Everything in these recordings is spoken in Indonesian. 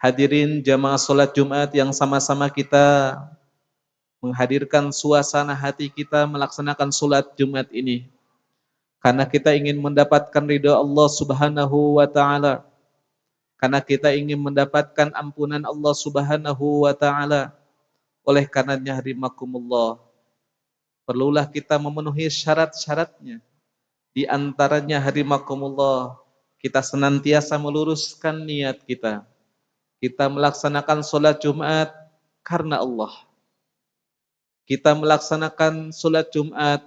Hadirin jamaah salat Jumat yang sama-sama kita menghadirkan suasana hati kita melaksanakan salat Jumat ini. Karena kita ingin mendapatkan ridha Allah Subhanahu wa taala. Karena kita ingin mendapatkan ampunan Allah Subhanahu wa taala. Oleh karenanya rahimakumullah, perlulah kita memenuhi syarat-syaratnya. Di antaranya rahimakumullah, kita senantiasa meluruskan niat kita. Kita melaksanakan salat Jumat karena Allah. Kita melaksanakan salat Jumat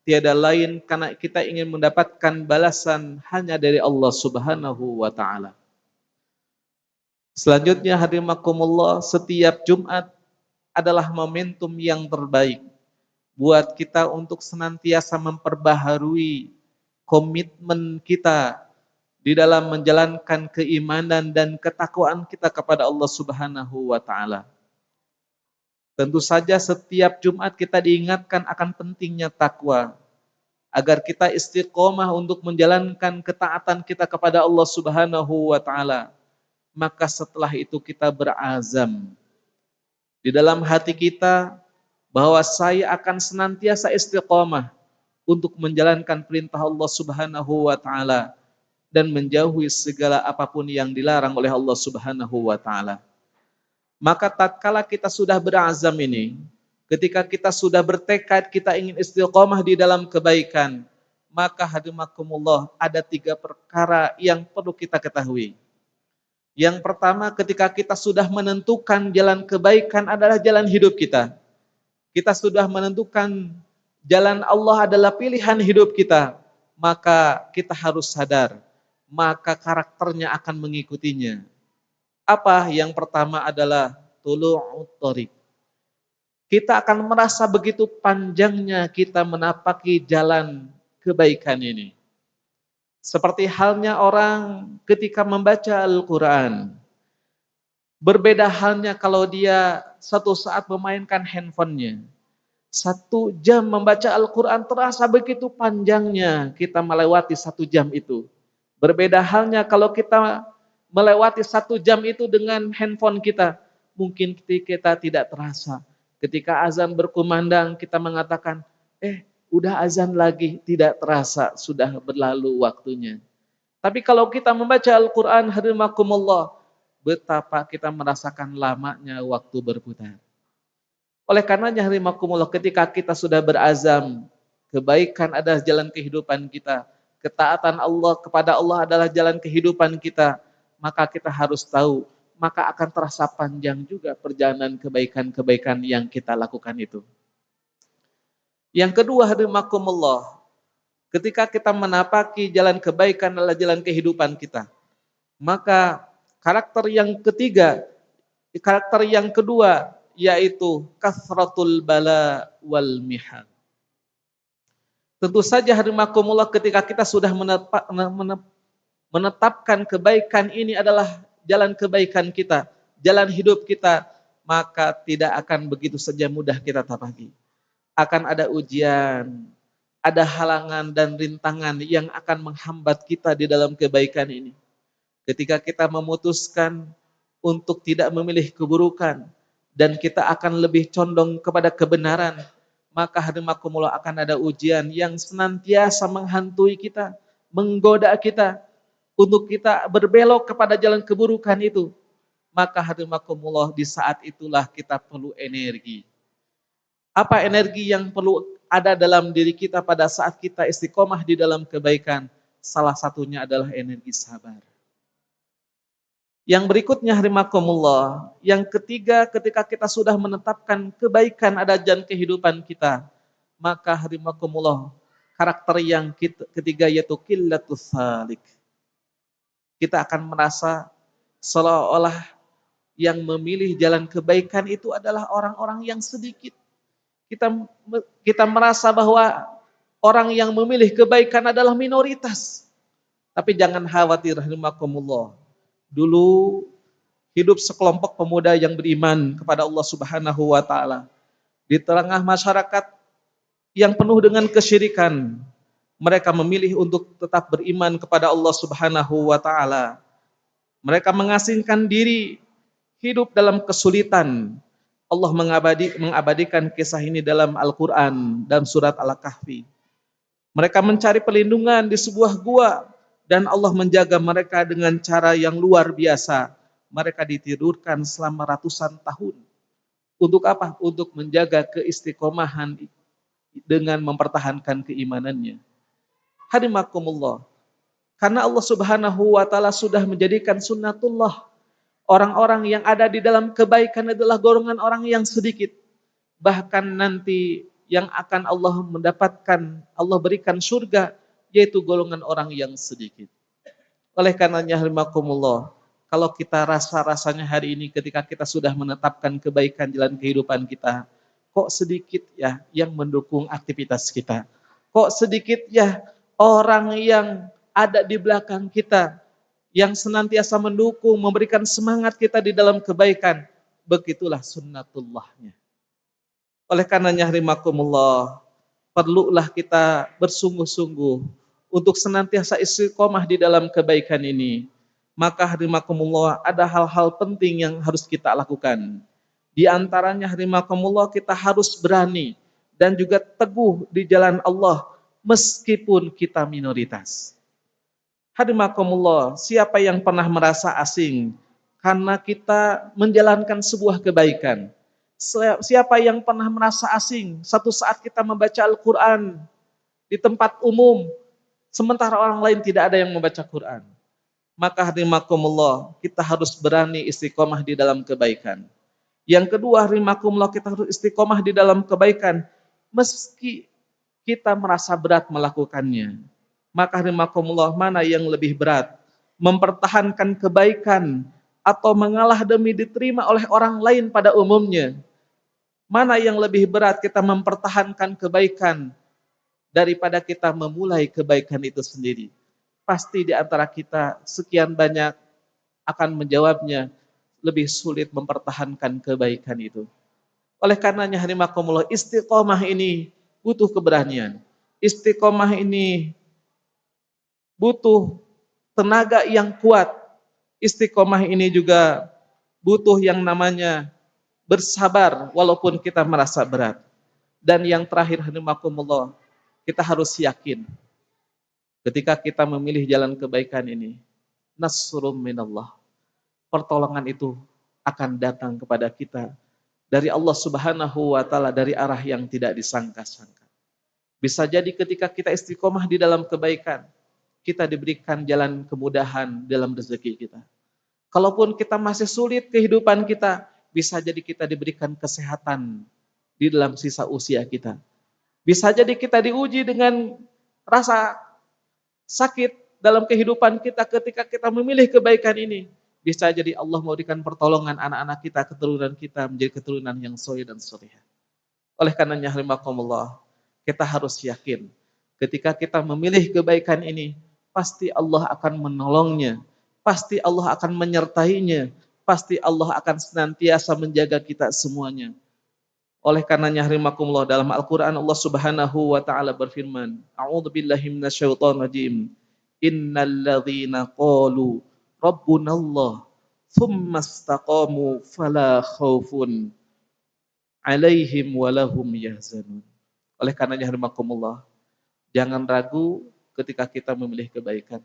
tiada lain karena kita ingin mendapatkan balasan hanya dari Allah Subhanahu wa taala. Selanjutnya rahimakumullah, setiap Jumat adalah momentum yang terbaik buat kita untuk senantiasa memperbaharui komitmen kita di dalam menjalankan keimanan dan ketakwaan kita kepada Allah Subhanahu wa taala. Tentu saja setiap Jumat kita diingatkan akan pentingnya takwa agar kita istiqomah untuk menjalankan ketaatan kita kepada Allah Subhanahu wa taala. Maka setelah itu kita berazam di dalam hati kita bahwa saya akan senantiasa istiqomah untuk menjalankan perintah Allah Subhanahu wa taala dan menjauhi segala apapun yang dilarang oleh Allah Subhanahu wa taala. Maka tatkala kita sudah berazam ini, ketika kita sudah bertekad kita ingin istiqomah di dalam kebaikan, maka hadimakumullah ada 3 perkara yang perlu kita ketahui. Yang pertama, ketika kita sudah menentukan jalan kebaikan adalah jalan hidup kita. Kita sudah menentukan jalan Allah adalah pilihan hidup kita, maka kita harus sadar, maka karakternya akan mengikutinya. Apa? Yang pertama adalah tulu'ut thariq. Kita akan merasa begitu panjangnya kita menapaki jalan kebaikan ini. Seperti halnya orang ketika membaca Al-Quran. Berbeda halnya kalau dia satu saat memainkan handphonenya. 1 jam membaca Al-Quran terasa begitu panjangnya kita melewati 1 jam itu. Berbeda halnya kalau kita melewati 1 jam itu dengan handphone kita. Mungkin kita tidak terasa. Ketika azan berkumandang kita mengatakan, udah azan lagi, tidak terasa sudah berlalu waktunya. Tapi kalau kita membaca Al-Quran, hadimakumullah, betapa kita merasakan lamanya waktu berputar. Oleh karenanya hadimakumullah, ketika kita sudah berazam, kebaikan adalah jalan kehidupan kita, ketaatan Allah kepada Allah adalah jalan kehidupan kita, maka kita harus tahu, maka akan terasa panjang juga perjalanan kebaikan-kebaikan yang kita lakukan itu. Yang kedua hadimakumullah, ketika kita menapaki jalan kebaikan adalah jalan kehidupan kita, maka karakter yang ketiga, karakter yang kedua yaitu kasratul bala wal mihan. Tentu saja hadimakumullah ketika kita sudah menetapkan kebaikan ini adalah jalan kebaikan kita, jalan hidup kita, maka tidak akan begitu saja mudah kita tapaki. Akan ada ujian, ada halangan dan rintangan yang akan menghambat kita di dalam kebaikan ini. Ketika kita memutuskan untuk tidak memilih keburukan dan kita akan lebih condong kepada kebenaran, maka hadimakumullah akan ada ujian yang senantiasa menghantui kita, menggoda kita untuk kita berbelok kepada jalan keburukan itu. Maka hadimakumullah di saat itulah kita perlu energi. Apa energi yang perlu ada dalam diri kita pada saat kita istiqomah di dalam kebaikan? Salah satunya adalah energi sabar. Yang berikutnya rahimakumullah, yang ketiga ketika kita sudah menetapkan kebaikan ada jalan kehidupan kita, maka rahimakumullah, karakter yang ketiga yaitu qillatus salik. Kita akan merasa seolah-olah yang memilih jalan kebaikan itu adalah orang-orang yang sedikit. Kita merasa bahwa orang yang memilih kebaikan adalah minoritas. Tapi jangan khawatir rahimakumullah. Dulu hidup sekelompok pemuda yang beriman kepada Allah Subhanahu wa taala di tengah masyarakat yang penuh dengan kesyirikan. Mereka memilih untuk tetap beriman kepada Allah Subhanahu wa taala. Mereka mengasingkan diri hidup dalam kesulitan. Allah mengabadikan kisah ini dalam Al-Quran dan surat Al-Kahfi. Mereka mencari perlindungan di sebuah gua dan Allah menjaga mereka dengan cara yang luar biasa. Mereka ditidurkan selama ratusan tahun. Untuk apa? Untuk menjaga keistiqomahan dengan mempertahankan keimanannya. Hadimakumullah. Karena Allah Subhanahu wa taala sudah menjadikan sunnatullah. Orang-orang yang ada di dalam kebaikan adalah golongan orang yang sedikit. Bahkan nanti yang akan Allah mendapatkan, Allah berikan surga, yaitu golongan orang yang sedikit. Oleh karenanya hadimakumullah, kalau kita rasa-rasanya hari ini ketika kita sudah menetapkan kebaikan jalan kehidupan kita, kok sedikit ya yang mendukung aktivitas kita. Kok sedikit ya orang yang ada di belakang kita, yang senantiasa mendukung, memberikan semangat kita di dalam kebaikan. Begitulah sunnatullahnya. Oleh karenanya rahimakumullah, perlulah kita bersungguh-sungguh untuk senantiasa istiqomah di dalam kebaikan ini. Maka rahimakumullah, ada hal-hal penting yang harus kita lakukan. Di antaranya rahimakumullah, kita harus berani dan juga teguh di jalan Allah meskipun kita minoritas. Hadimakumullah, siapa yang pernah merasa asing karena kita menjalankan sebuah kebaikan? Siapa yang pernah merasa asing satu saat kita membaca Al-Quran di tempat umum, sementara orang lain tidak ada yang membaca Quran? Maka hadimakumullah, kita harus berani istiqomah di dalam kebaikan. Yang kedua, hadimakumullah, kita harus istiqomah di dalam kebaikan meski kita merasa berat melakukannya. Maka rahimakumullah, mana yang lebih berat? Mempertahankan kebaikan atau mengalah demi diterima oleh orang lain pada umumnya? Mana yang lebih berat, kita mempertahankan kebaikan daripada kita memulai kebaikan itu sendiri? Pasti di antara kita sekian banyak akan menjawabnya, lebih sulit mempertahankan kebaikan itu. Oleh karenanya rahimakumullah, istiqomah ini butuh keberanian. Istiqomah ini butuh tenaga yang kuat. Istiqomah ini juga butuh yang namanya bersabar walaupun kita merasa berat. Dan yang terakhir hadimakumullah, kita harus yakin ketika kita memilih jalan kebaikan ini, nasrum minallah, pertolongan itu akan datang kepada kita dari Allah Subhanahu wa taala, dari arah yang tidak disangka-sangka. Bisa jadi ketika kita istiqomah di dalam kebaikan, kita diberikan jalan kemudahan dalam rezeki kita. Kalaupun kita masih sulit kehidupan kita, bisa jadi kita diberikan kesehatan di dalam sisa usia kita. Bisa jadi kita diuji dengan rasa sakit dalam kehidupan kita ketika kita memilih kebaikan ini. Bisa jadi Allah memberikan pertolongan anak-anak kita, keturunan kita menjadi keturunan yang soleh dan solehah. Oleh karenanya rahimakumullah, kita harus yakin ketika kita memilih kebaikan ini, pasti Allah akan menolongnya, pasti Allah akan menyertainya, pasti Allah akan senantiasa menjaga kita semuanya. Oleh karenanya rahimakumullah, dalam Al-Quran Allah Subhanahu wa taala berfirman, A'udzubillahi minasyaitonir rajim. Innal ladzina qalu rabbunallah tsumma istaqamu fala khaufun 'alaihim walahum yahzanun. Oleh karenanya rahimakumullah, jangan ragu ketika kita memilih kebaikan.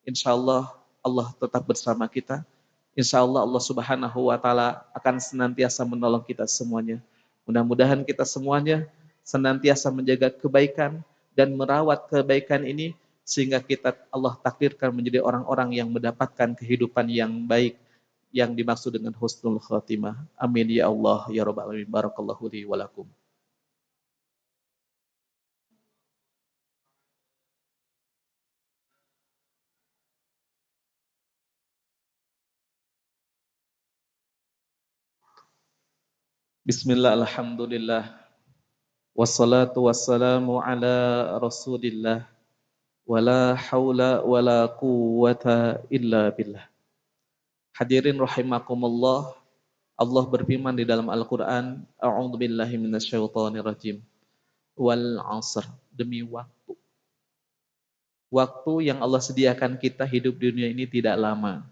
Insyaallah Allah tetap bersama kita. Insyaallah Allah Subhanahu wa taala akan senantiasa menolong kita semuanya. Mudah-mudahan kita semuanya senantiasa menjaga kebaikan dan merawat kebaikan ini sehingga kita Allah takdirkan menjadi orang-orang yang mendapatkan kehidupan yang baik yang dimaksud dengan husnul khatimah. Amin ya Allah ya rabbal alamin. Barakallahu li wa lakum. Bismillah, alhamdulillah, wassalatu wassalamu ala rasulillah, wala haula wala quwwata illa billah. Hadirin rahimakumullah, Allah berfirman di dalam Al-Quran, A'udzu billahi minasyaitonir rajim. Wal 'asr, demi waktu. Waktu yang Allah sediakan kita hidup di dunia ini tidak lama.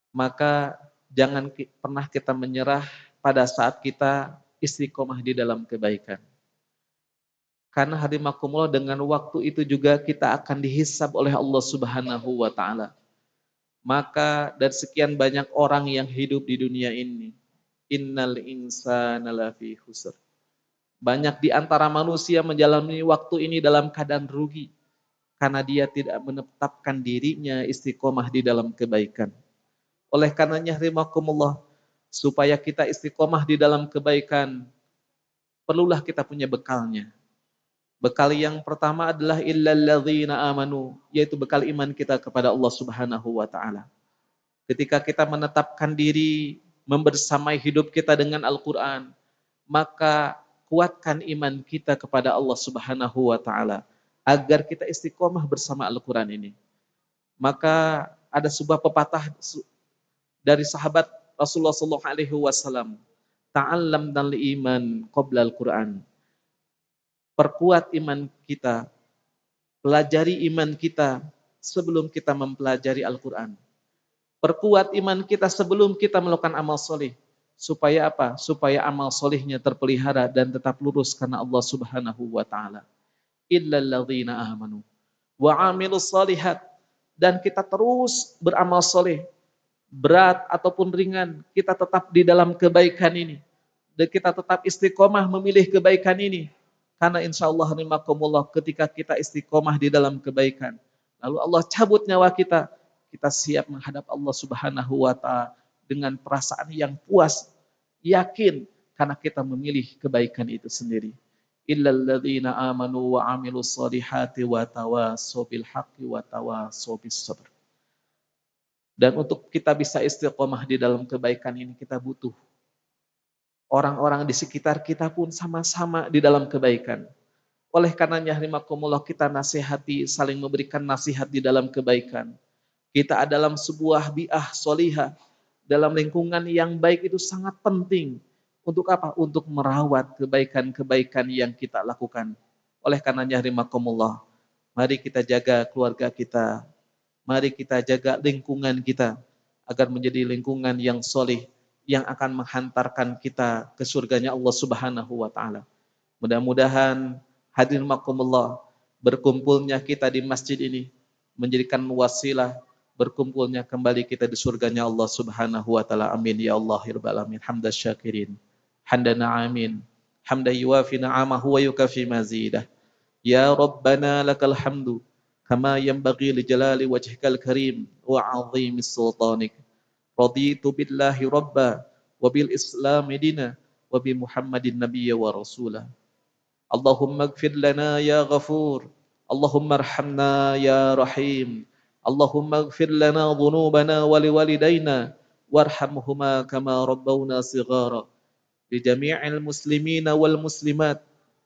Maka Jangan pernah kita menyerah pada saat kita istiqomah di dalam kebaikan. Karena hadimakumullah dengan waktu itu juga kita akan dihisab oleh Allah Subhanahu wa taala. Maka dari sekian banyak orang yang hidup di dunia ini, innal insana lafi khusr. Banyak di antara manusia menjalani waktu ini dalam keadaan rugi karena dia tidak menetapkan dirinya istiqomah di dalam kebaikan. Oleh karenanya rahimakumullah, supaya kita istiqomah di dalam kebaikan, perlulah kita punya bekalnya. Bekal yang pertama adalah illal ladzina amanu, yaitu bekal iman kita kepada Allah Subhanahu wa taala. Ketika kita menetapkan diri membersamai hidup kita dengan Al-Qur'an, maka kuatkan iman kita kepada Allah Subhanahu wa taala agar kita istiqomah bersama Al-Qur'an ini. Maka ada sebuah pepatah dari sahabat Rasulullah sallallahu alaihi wasallam, ta'allam dan iman qabla al-Qur'an. Perkuat iman kita, pelajari iman kita sebelum kita mempelajari Al-Qur'an. Perkuat iman kita sebelum kita melakukan amal soleh. Supaya apa? Supaya amal solehnya terpelihara dan tetap lurus karena Allah Subhanahu wa taala. Illal ladzina amanu wa 'amilus shalihat, dan kita terus beramal soleh, berat ataupun ringan, kita tetap di dalam kebaikan ini. Dan kita tetap istiqomah memilih kebaikan ini. Karena insya Allah rahimakumullah, ketika kita istiqomah di dalam kebaikan, lalu Allah cabut nyawa kita, kita siap menghadap Allah Subhanahu wa taala dengan perasaan yang puas, yakin karena kita memilih kebaikan itu sendiri. Illal ladzina amanu wa 'amilus shalihati wa tawassaw bil haqqi wa tawassaw bis sabr. Dan untuk kita bisa istiqomah di dalam kebaikan ini, kita butuh orang-orang di sekitar kita pun sama-sama di dalam kebaikan. Oleh karenanya rahimakumullah, kita nasihati, saling memberikan nasihat di dalam kebaikan. Kita dalam sebuah bi'ah solihah, dalam lingkungan yang baik itu sangat penting. Untuk apa? Untuk merawat kebaikan-kebaikan yang kita lakukan. Oleh karenanya rahimakumullah, mari kita jaga keluarga kita, mari kita jaga lingkungan kita agar menjadi lingkungan yang solih, yang akan menghantarkan kita ke surganya Allah Subhanahu wa taala. Mudah-mudahan hadirin makumullah, berkumpulnya kita di masjid ini menjadikan wasilah berkumpulnya kembali kita di surganya Allah Subhanahu wa taala. Amin ya Allah ya rabbal alamin. Hamdan syakirin, hamdan amin, hamdan yuwafi na'amahu wa yukafi mazidah. Ya Rabbana lakal hamdu kama yanbaghi li jalali wajhikal karim wa 'azimi sultanik. Raditu billahi rabba wa bil islami dina wa bi Muhammadin nabiyya wa rasulah. Allahumma ighfir lana ya ghafur, Allahumma arhamna ya rahim, Allahumma ighfir lana dhunubana wa liwalidayna warhamhuma kama rabbawna shighara. Li jami'il muslimina wal muslimat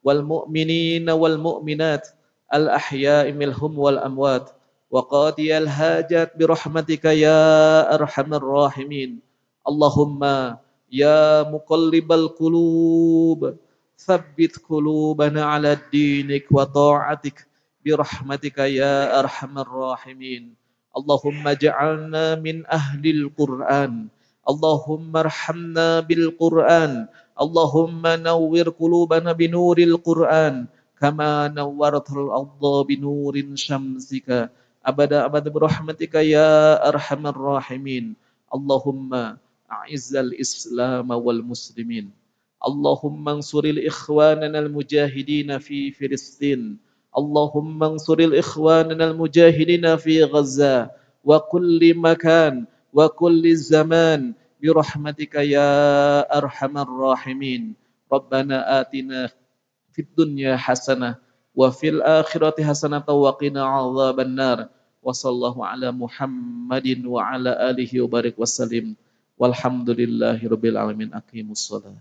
wal mu'minina wal mu'minat al ahya'i minhum wal amwat wa qadiyal hajat birahmatika ya arhamar rahimin. Allahumma ya muqallibal qulub thabbit qulubana ala dinik wa ta'atik birahmatika ya arhamar rahimin. Allahumma ja'alna min ahlil Qur'an, Allahumma arhamna bil Qur'an, Allahumma nawwir qulubana binuril Qur'an kama nawwartal ardha binurin syamsika abada abada birahmatika ya arhamar rahimin. Allahumma a'izzal Islam wal muslimin, Allahumma ansuril ikhwanana al mujahidin fi Filistin, Allahumma ansuril ikhwanana al mujahidin fi Gaza wa kulli makan wa kulli zaman birahmatika ya arhamar rahimin. Rabbana atina fid dunya hasanah wa fil akhirati hasanah wa qina adzabannar. Wa sallallahu ala Muhammadin wa ala alihi wa barik wasallim. Walhamdulillahirabbil alamin. Aqimus shalah.